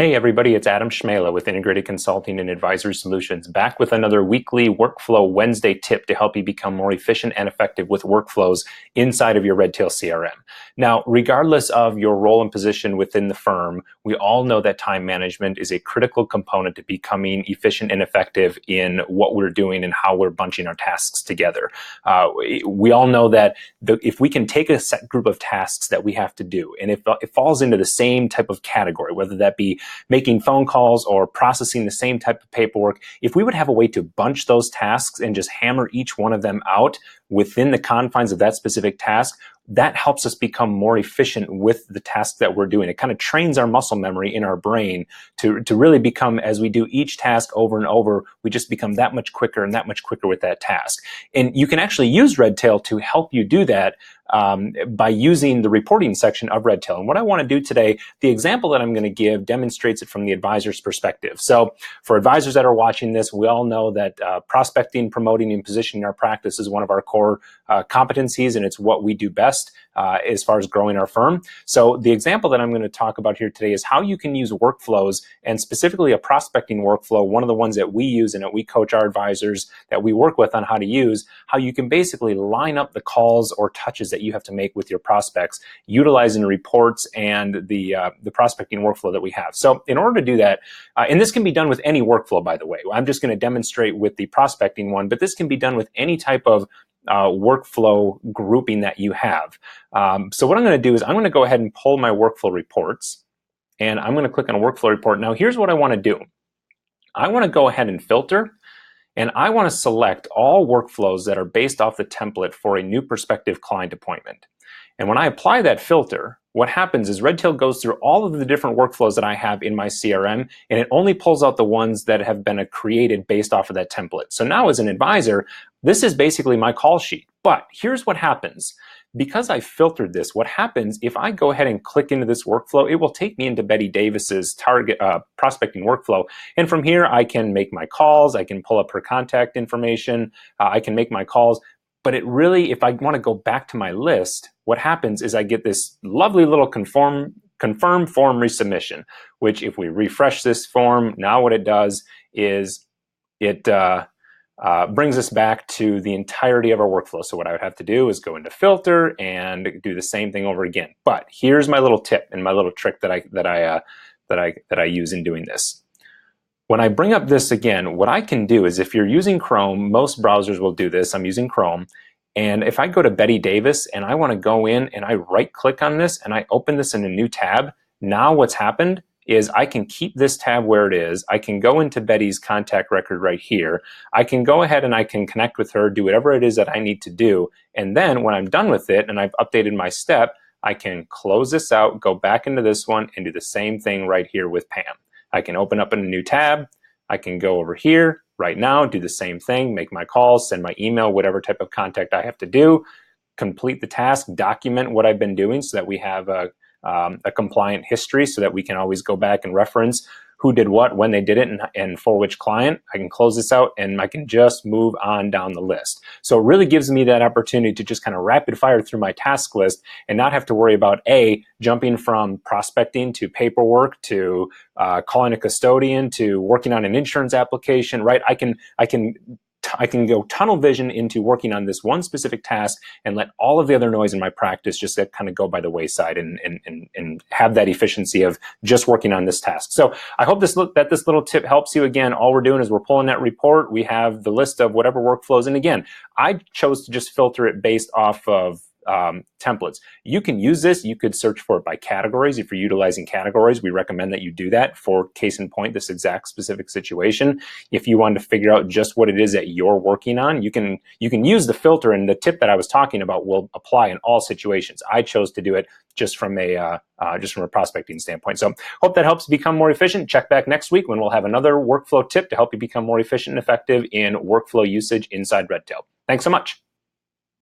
Hey everybody, it's Adam Schmela with Integrated Consulting and Advisory Solutions, back with another weekly Workflow Wednesday tip to help you become more efficient and effective with workflows inside of your Redtail CRM. Now, regardless of your role and position within the firm, we all know that time management is a critical component to becoming efficient and effective in what we're doing and how we're bunching our tasks together. We all know that if we can take a set group of tasks that we have to do, and if it falls into the same type of category, whether that be making phone calls or processing the same type of paperwork, if we would have a way to bunch those tasks and just hammer each one of them out within the confines of that specific task, that helps us become more efficient with the task that we're doing. It kind of trains our muscle memory in our brain to really become, as we do each task over and over, we just become that much quicker and that much quicker with that task. And you can actually use Redtail to help you do that by using the reporting section of Redtail. And what I want to do today, the example that I'm going to give demonstrates it from the advisor's perspective. So for advisors that are watching this, we all know that prospecting, promoting, and positioning our practice is one of our core competencies, and it's what we do best as far as growing our firm. So the example that I'm going to talk about here today is how you can use workflows, and specifically a prospecting workflow, one of the ones that we use and that we coach our advisors that we work with on how to use, how you can basically line up the calls or touches that you have to make with your prospects, utilizing reports and the prospecting workflow that we have. So in order to do that, and this can be done with any workflow, by the way. I'm just going to demonstrate with the prospecting one, but this can be done with any type of workflow grouping that you have. So what I'm going to do is I'm going to go ahead and pull my workflow reports, and I'm going to click on a workflow report. Now here's what I want to do. I want to go ahead and filter, and I want to select all workflows that are based off the template for a new prospective client appointment. And when I apply that filter, what happens is Redtail goes through all of the different workflows that I have in my CRM, and it only pulls out the ones that have been created based off of that template. So now as an advisor, this is basically my call sheet. But here's what happens. Because I filtered this, what happens if I go ahead and click into this workflow, it will take me into Betty Davis's target prospecting workflow. And from here, I can make my calls. I can pull up her contact information. I can make my calls. But it really, if I want to go back to my list, what happens is I get this lovely little confirm form resubmission, which if we refresh this form, now what it does is it brings us back to the entirety of our workflow. So what I would have to do is go into filter and do the same thing over again. But here's my little tip and my little trick that I use in doing this. When I bring up this again, what I can do is, if you're using Chrome, most browsers will do this. I'm using Chrome. And if I go to Betty Davis and I want to go in and I right click on this and I open this in a new tab, now what's happened is I can keep this tab where it is. I can go into Betty's contact record right here. I can go ahead and I can connect with her, do whatever it is that I need to do. And then when I'm done with it and I've updated my step, I can close this out, go back into this one, and do the same thing right here with Pam. I can open up in a new tab. I can go over here right now, do the same thing, make my calls, send my email, whatever type of contact I have to do, complete the task, document what I've been doing so that we have a compliant history so that we can always go back and reference who did what, when they did it, and for which client. I can close this out and I can just move on down the list. So it really gives me that opportunity to just kind of rapid fire through my task list and not have to worry about jumping from prospecting to paperwork to calling a custodian to working on an insurance application, right? I can go tunnel vision into working on this one specific task and let all of the other noise in my practice just kind of go by the wayside and have that efficiency of just working on this task. So I hope this little tip helps you. Again, all we're doing is we're pulling that report. We have the list of whatever workflows. And again, I chose to just filter it based off of templates. You can use this. You could search for it by categories. If you're utilizing categories, we recommend that you do that for case in point, this exact specific situation. If you want to figure out just what it is that you're working on, you can use the filter, and the tip that I was talking about will apply in all situations. I chose to do it just from a prospecting standpoint. So hope that helps become more efficient. Check back next week when we'll have another workflow tip to help you become more efficient and effective in workflow usage inside Redtail. Thanks so much.